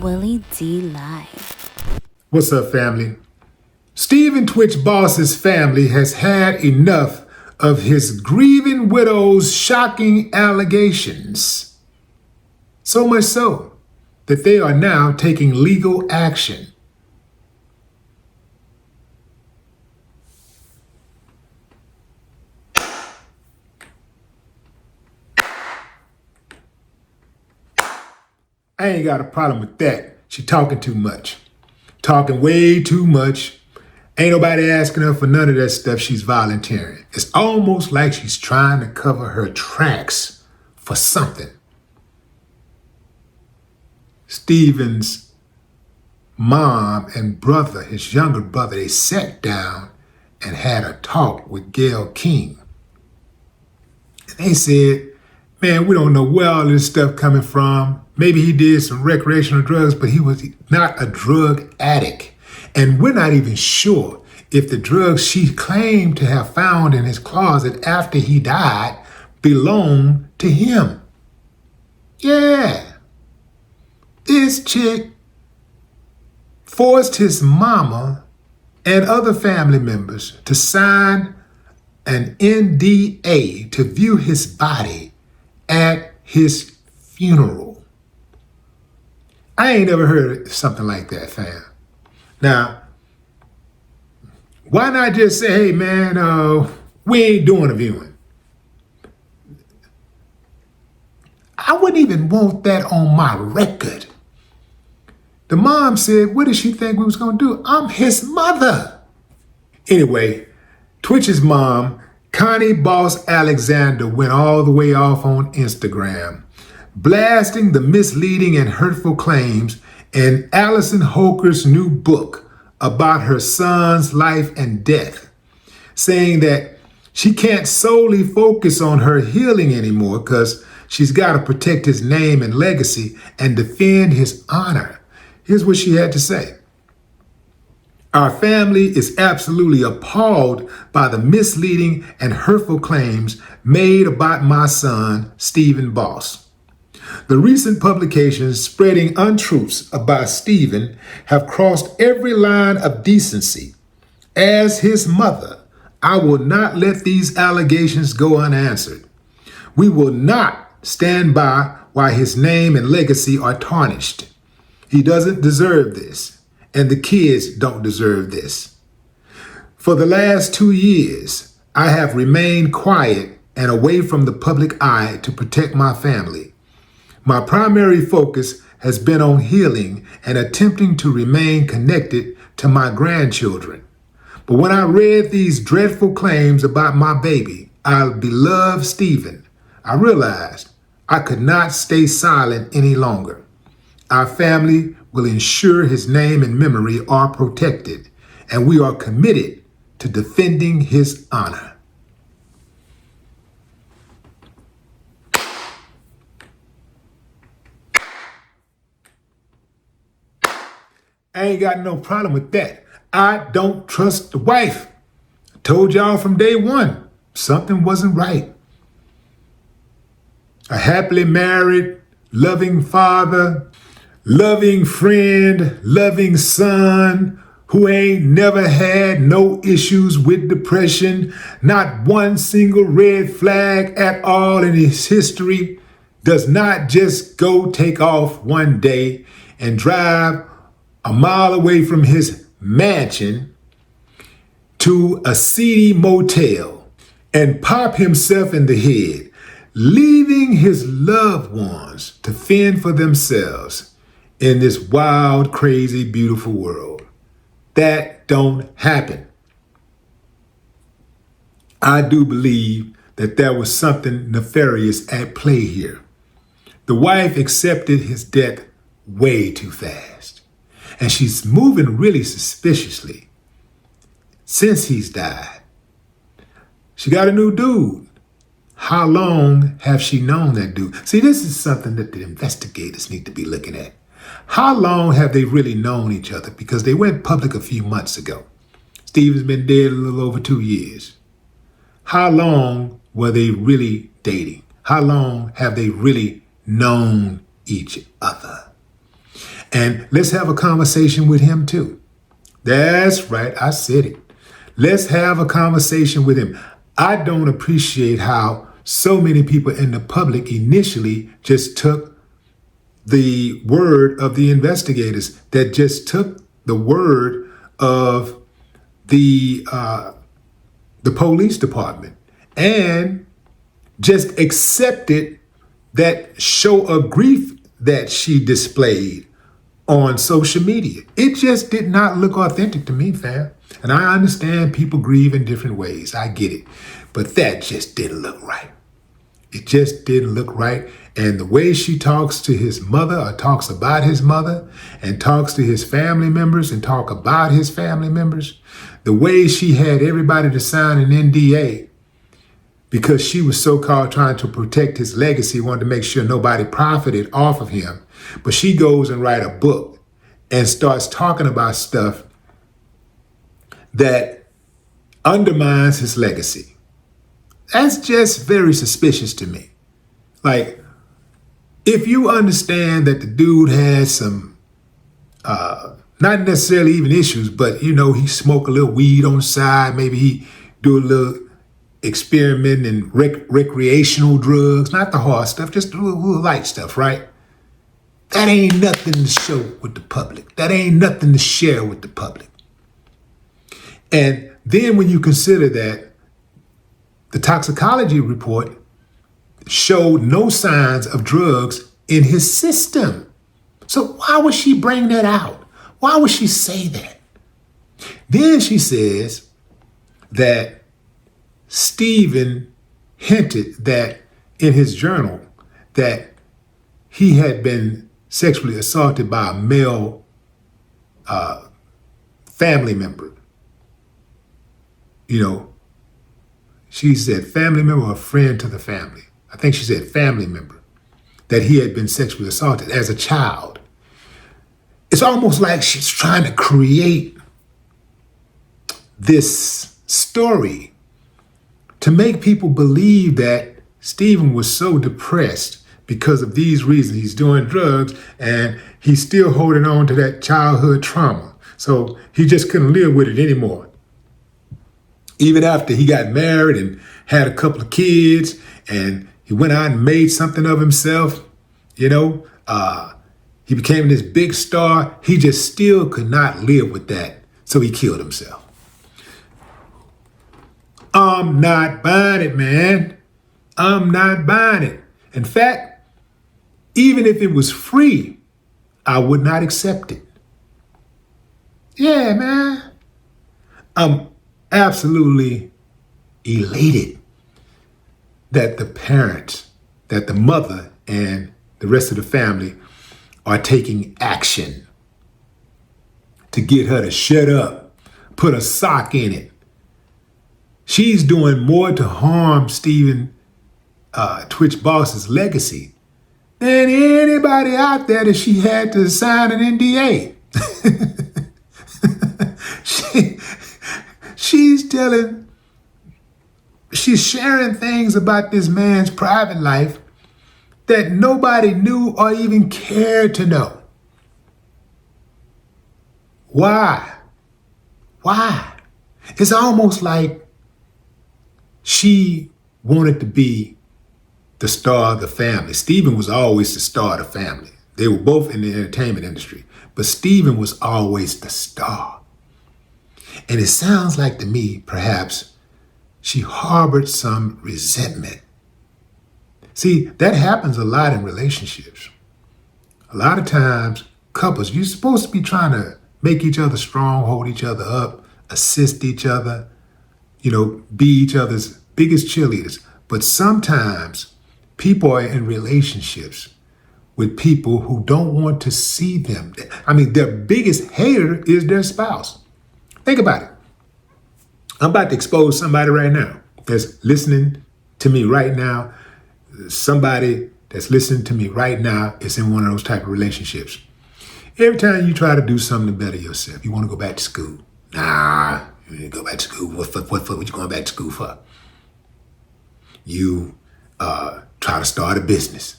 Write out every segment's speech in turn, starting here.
Willie D Live. What's up, family? Stephen tWitch Boss's family has had enough of his grieving widow's shocking allegations. So much so that they are now taking legal action. I ain't got a problem with that. She talking too much. Talking way too much. Ain't nobody asking her for none of that stuff she's volunteering. It's almost like she's trying to cover her tracks for something. Stephen's mom and brother, his younger brother, they sat down and had a talk with Gayle King. And they said, man, we don't know where all this stuff coming from. Maybe he did some recreational drugs, but he was not a drug addict. And we're not even sure if the drugs she claimed to have found in his closet after he died belonged to him. Yeah. This chick forced his mama and other family members to sign an NDA to view his body at his funeral. I ain't never heard of something like that, fam. Now, why not just say, hey, man, we ain't doing a viewing? I wouldn't even want that on my record. The mom said, what did she think we was going to do? I'm his mother. Anyway, tWitch's mom, Connie Boss Alexander, went all the way off on Instagram, blasting the misleading and hurtful claims in Allison Holker's new book about her son's life and death, saying that she can't solely focus on her healing anymore because she's got to protect his name and legacy and defend his honor. Here's what she had to say. Our family is absolutely appalled by the misleading and hurtful claims made about my son, Stephen Boss. The recent publications spreading untruths about Stephen have crossed every line of decency. As his mother, I will not let these allegations go unanswered. We will not stand by while his name and legacy are tarnished. He doesn't deserve this, and the kids don't deserve this. For the last 2 years, I have remained quiet and away from the public eye to protect my family. My primary focus has been on healing and attempting to remain connected to my grandchildren. But when I read these dreadful claims about my baby, our beloved Stephen, I realized I could not stay silent any longer. Our family will ensure his name and memory are protected, and we are committed to defending his honor. I ain't got no problem with that. I don't trust the wife. I told y'all from day one, something wasn't right. A happily married, loving father, loving friend, loving son, who ain't never had no issues with depression, not one single red flag at all in his history, does not just go take off one day and drive a mile away from his mansion to a seedy motel and pop himself in the head, leaving his loved ones to fend for themselves in this wild, crazy, beautiful world. That don't happen. I do believe that there was something nefarious at play here. The wife accepted his death way too fast. And she's moving really suspiciously since he's died. She got a new dude. How long have she known that dude? See, this is something that the investigators need to be looking at. How long have they really known each other? Because they went public a few months ago. Stephen's been dead a little over 2 years. How long were they really dating? How long have they really known each other? And let's have a conversation with him too. That's right, I said it. Let's have a conversation with him. I don't appreciate how so many people in the public initially just took the word of the investigators, that just took the word of the police department and just accepted that show of grief that she displayed on social media. It just did not look authentic to me, fam. And I understand people grieve in different ways. I get it. But that just didn't look right. It just didn't look right. And the way she talks to his mother, or talks about his mother, and talks to his family members and talk about his family members, the way she had everybody to sign an NDA because she was so-called trying to protect his legacy, wanted to make sure nobody profited off of him. But she goes and writes a book and starts talking about stuff that undermines his legacy. That's just very suspicious to me. Like, if you understand that the dude has some, not necessarily even issues, but he smoke a little weed on the side, maybe he do a little experiment in recreational drugs, not the hard stuff, just a little light stuff, right? That ain't nothing to show with the public. That ain't nothing to share with the public. And then when you consider that the toxicology report showed no signs of drugs in his system. So why would she bring that out? Why would she say that? Then she says that Stephen hinted that in his journal that he had been sexually assaulted by a male family member. She said family member or friend to the family. I think she said family member, that he had been sexually assaulted as a child. It's almost like she's trying to create this story to make people believe that Stephen was so depressed because of these reasons. He's doing drugs and he's still holding on to that childhood trauma. So he just couldn't live with it anymore. Even after he got married and had a couple of kids and he went out and made something of himself, he became this big star. He just still could not live with that. So he killed himself. I'm not buying it, man. I'm not buying it. In fact, even if it was free, I would not accept it. Yeah, man. I'm absolutely elated that the parents, that the mother and the rest of the family are taking action to get her to shut up, put a sock in it. She's doing more to harm Stephen Twitch Boss's legacy than anybody out there that she had to sign an NDA. She's sharing things about this man's private life that nobody knew or even cared to know. Why? It's almost like she wanted to be the star of the family. Stephen was always the star of the family. They were both in the entertainment industry, but Stephen was always the star. And it sounds like to me, perhaps, she harbored some resentment. See, that happens a lot in relationships. A lot of times, couples, you're supposed to be trying to make each other strong, hold each other up, assist each other, be each other's biggest cheerleaders. But sometimes people are in relationships with people who don't want to see them. I mean, their biggest hater is their spouse. Think about it. I'm about to expose somebody right now that's listening to me right now. Somebody that's listening to me right now is in one of those type of relationships. Every time you try to do something to better yourself, you want to go back to school. Nah, you need to go back to school. What you going back to school for? You try to start a business.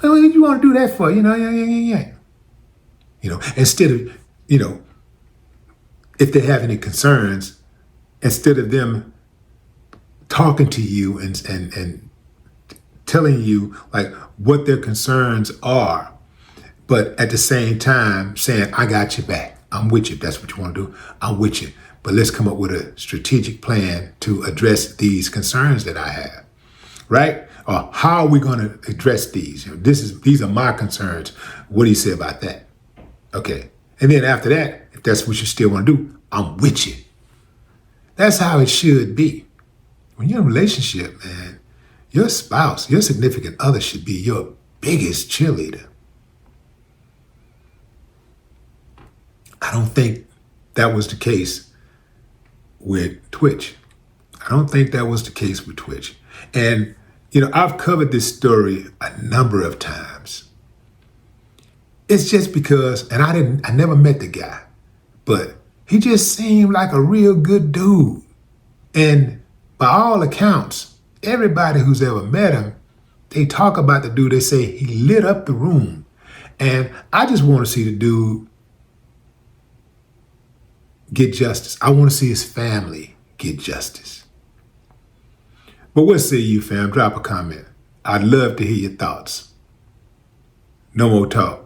Well, what do you want to do that for? Yeah. instead of, if they have any concerns, instead of them talking to you and telling you like what their concerns are, but at the same time saying, I got your back. I'm with you. If that's what you want to do, I'm with you. But let's come up with a strategic plan to address these concerns that I have, right? Or how are we going to address these? These are my concerns. What do you say about that? Okay. And then after that, if that's what you still want to do, I'm with you. That's how it should be. When you're in a relationship, man, your spouse, your significant other should be your biggest cheerleader. I don't think that was the case with tWitch. I don't think that was the case with tWitch. And, I've covered this story a number of times. It's just because, and I never met the guy, but he just seemed like a real good dude. And by all accounts, everybody who's ever met him, they talk about the dude, they say he lit up the room. And I just want to see the dude get justice. I want to see his family get justice. But what say you, fam? Drop a comment. I'd love to hear your thoughts. No more talk.